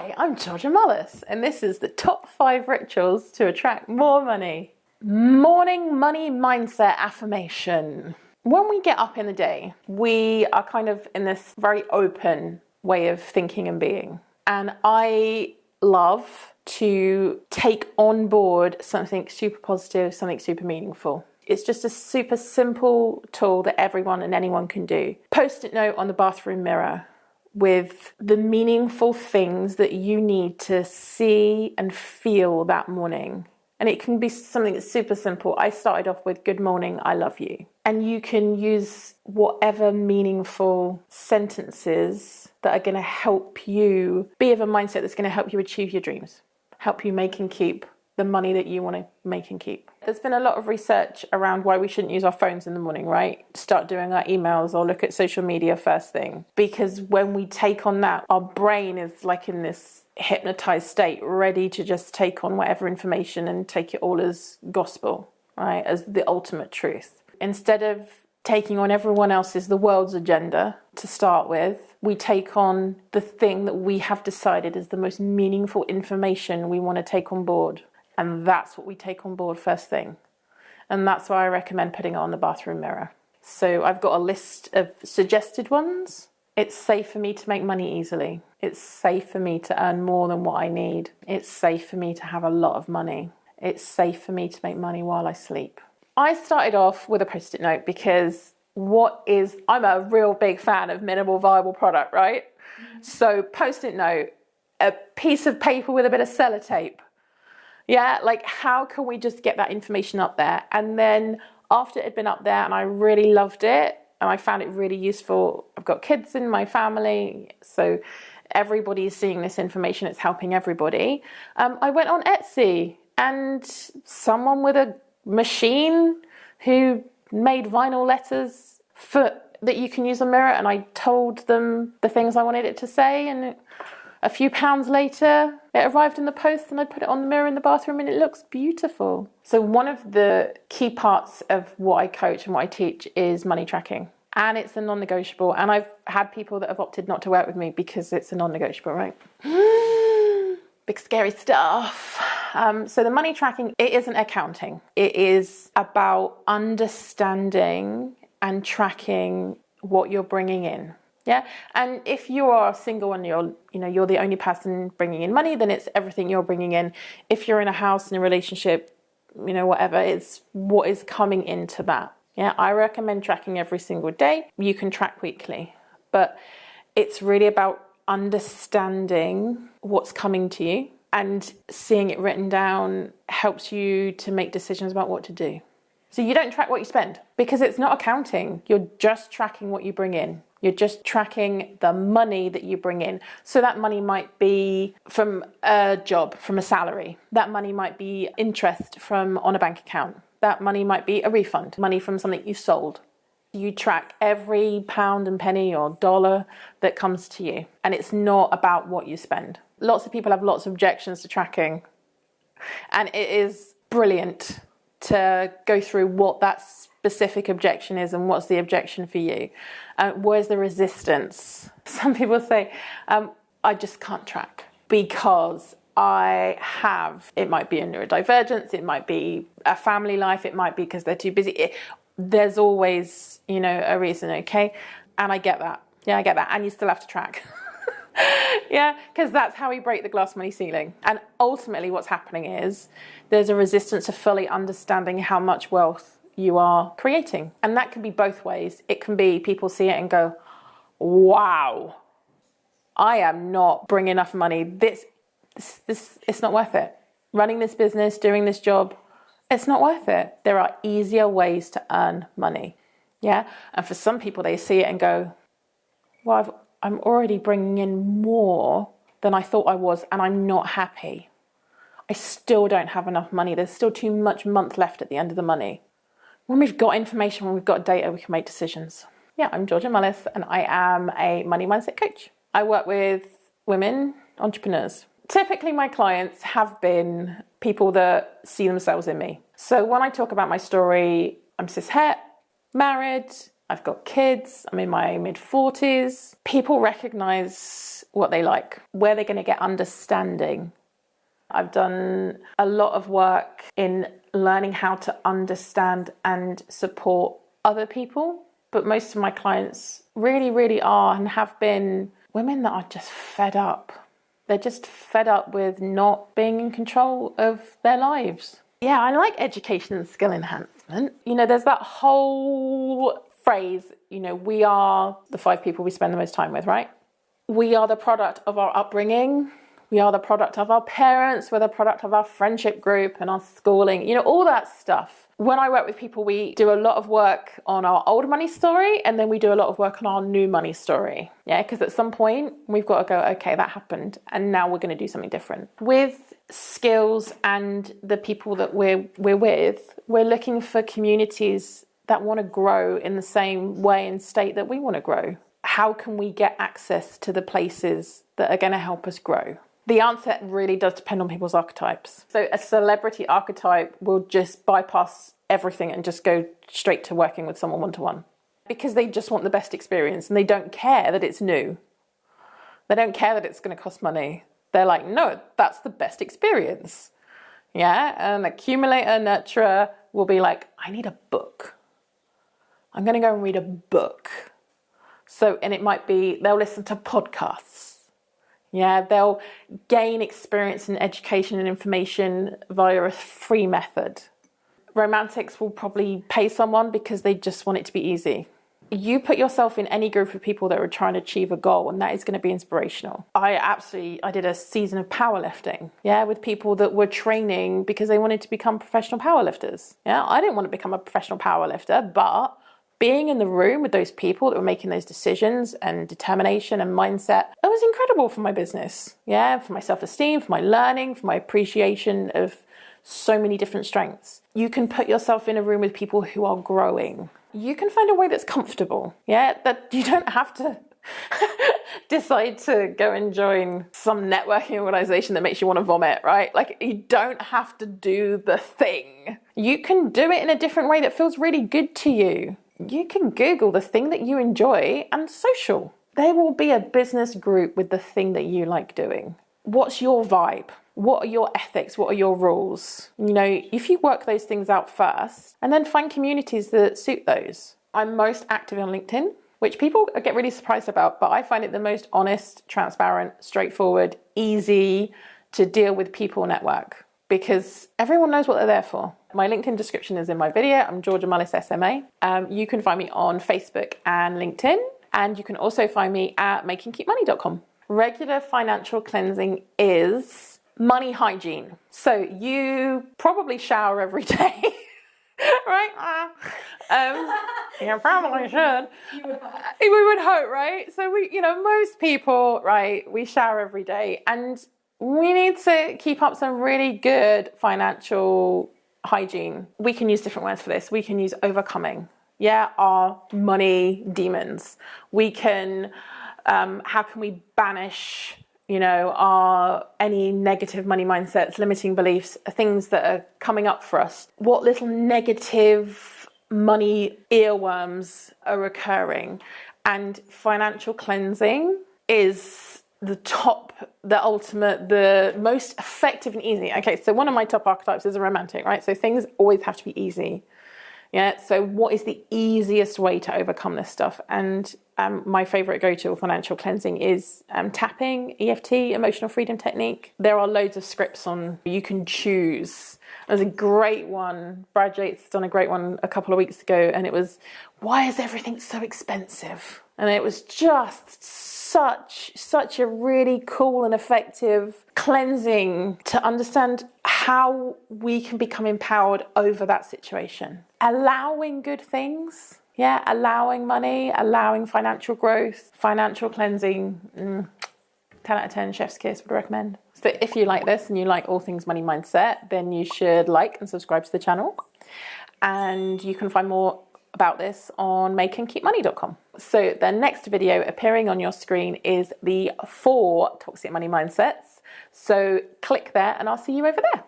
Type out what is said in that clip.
Hi, I'm Georgia Mullis, and this is the top 5 rituals to attract more money. Morning money mindset affirmation. When we get up in the day, we are kind of in this very open way of thinking and being. And I love to take on board something super positive, something super meaningful. It's just a super simple tool that everyone and anyone can do. Post-it note on the bathroom mirror with the meaningful things that you need to see and feel that morning. And it can be something that's super simple. I started off with good morning, I love you. And you can use whatever meaningful sentences that are going to help you be of a mindset that's going to help you achieve your dreams, help you make and keep the money that you want to make and keep. There's been a lot of research around why we shouldn't use our phones in the morning, right? Start doing our emails or look at social media first thing. Because when we take on that, our brain is like in this hypnotized state, ready to just take on whatever information and take it all as gospel, right? As the ultimate truth. Instead of taking on everyone else's, the world's agenda to start with, we take on the thing that we have decided is the most meaningful information we want to take on board. And that's what we take on board first thing. And that's why I recommend putting it on the bathroom mirror. So I've got a list of suggested ones. It's safe for me to make money easily. It's safe for me to earn more than what I need. It's safe for me to have a lot of money. It's safe for me to make money while I sleep. I started off with a post-it note because I'm a real big fan of minimal viable product, right? So post-it note, a piece of paper with a bit of sellotape. Yeah, like how can we just get that information up there? And then after it had been up there and I really loved it and I found it really useful, I've got kids in my family, so everybody's seeing this information, it's helping everybody. I went on Etsy and someone with a machine who made vinyl letters that you can use on mirror, and I told them the things I wanted it to say, and a few pounds later, it arrived in the post and I put it on the mirror in the bathroom and it looks beautiful. So one of the key parts of what I coach and what I teach is money tracking. And it's a non-negotiable. And I've had people that have opted not to work with me because it's a non-negotiable, right? Big scary stuff. So the money tracking, it isn't accounting. It is about understanding and tracking what you're bringing in. Yeah, and if you are single and you're the only person bringing in money, then it's everything you're bringing in. If you're in a house, in a relationship, whatever, it's what is coming into that. Yeah, I recommend tracking every single day. You can track weekly, but it's really about understanding what's coming to you, and seeing it written down helps you to make decisions about what to do. So you don't track what you spend because it's not accounting. You're just tracking what you bring in. You're just tracking the money that you bring in. So that money might be from a job, from a salary. That money might be interest on a bank account. That money might be a refund, money from something you sold. You track every pound and penny or dollar that comes to you. And it's not about what you spend. Lots of people have lots of objections to tracking. And it is brilliant to go through what that specific objection is and what's the objection for you. Where's the resistance? Some people say, I just can't track because it might be a neurodivergence, it might be a family life, it might be because they're too busy. There's always, a reason, okay? And I get that. Yeah, I get that. And you still have to track. Yeah, because that's how we break the glass money ceiling. And ultimately what's happening is there's a resistance to fully understanding how much wealth you are creating. And that can be both ways. It can be people see it and go, wow, I am not bringing enough money. This it's not worth it. Running this business, doing this job, it's not worth it. There are easier ways to earn money. Yeah. And for some people, they see it and go, well, I'm already bringing in more than I thought I was, and I'm not happy. I still don't have enough money. There's still too much month left at the end of the money. When we've got information, when we've got data, we can make decisions. Yeah, I'm Georgia Mullis, and I am a money mindset coach. I work with women entrepreneurs. Typically, my clients have been people that see themselves in me. So when I talk about my story, I'm cishet, married, I've got kids, I'm in my mid-40s. People recognize what they like, where they're going to get understanding. I've done a lot of work in learning how to understand and support other people, but most of my clients really, really are and have been women that are just fed up. They're just fed up with not being in control of their lives. Yeah, I like education and skill enhancement. There's that whole phrase, we are the 5 people we spend the most time with, right? We are the product of our upbringing. We are the product of our parents. We're the product of our friendship group and our schooling, all that stuff. When I work with people, we do a lot of work on our old money story, and then we do a lot of work on our new money story. Yeah, because at some point we've got to go, okay, that happened, and now we're going to do something different. With skills and the people that we're with, we're looking for communities that want to grow in the same way and state that we want to grow. How can we get access to the places that are going to help us grow? The answer really does depend on people's archetypes. So a celebrity archetype will just bypass everything and just go straight to working with someone one-to-one because they just want the best experience and they don't care that it's new. They don't care that it's going to cost money. They're like, no, that's the best experience. Yeah, an accumulator, nurturer will be like, I need a book. I'm going to go and read a book. And it might be, they'll listen to podcasts. Yeah, they'll gain experience and education and information via a free method. Romantics will probably pay someone because they just want it to be easy. You put yourself in any group of people that are trying to achieve a goal, and that is going to be inspirational. I did a season of powerlifting, with people that were training because they wanted to become professional powerlifters. Yeah, I didn't want to become a professional powerlifter, but being in the room with those people that were making those decisions and determination and mindset, it was incredible for my business. Yeah, for my self-esteem, for my learning, for my appreciation of so many different strengths. You can put yourself in a room with people who are growing. You can find a way that's comfortable. Yeah, that you don't have to decide to go and join some networking organization that makes you want to vomit, right? Like, you don't have to do the thing. You can do it in a different way that feels really good to you. You can Google the thing that you enjoy and social. There will be a business group with the thing that you like doing. What's your vibe? What are your ethics? What are your rules? If you work those things out first and then find communities that suit those. I'm most active on LinkedIn, which people get really surprised about, but I find it the most honest, transparent, straightforward, easy to deal with people network because everyone knows what they're there for. My LinkedIn description is in my video. I'm Georgia Mullis SMA. You can find me on Facebook and LinkedIn, and you can also find me at makingkeepmoney.com. Regular financial cleansing is money hygiene. So you probably shower every day, right? You probably should. We would hope, right? So most people, right, we shower every day, and we need to keep up some really good financial hygiene. We can use different words for this. We can use overcoming, our money demons. We can, how can we banish, our any negative money mindsets, limiting beliefs, things that are coming up for us? What little negative money earworms are occurring? And financial cleansing is the ultimate, the most effective and easy. Okay, so one of my top archetypes is a romantic, right? So things always have to be easy. Yeah, so what is the easiest way to overcome this stuff? And my favorite go-to financial cleansing is tapping, EFT, emotional freedom technique. There are loads of scripts on, you can choose. There's a great one, Brad Yates done a great one a couple of weeks ago, and it was, why is everything so expensive? And it was just such a really cool and effective cleansing to understand how we can become empowered over that situation. Allowing good things, allowing money, allowing financial growth, financial cleansing, 10 out of 10, chef's kiss, would recommend. So if you like this and you like all things money mindset, then you should like and subscribe to the channel. And you can find more about this on makingkeepmoney.com. So the next video appearing on your screen is the 4 toxic money mindsets. So click there and I'll see you over there.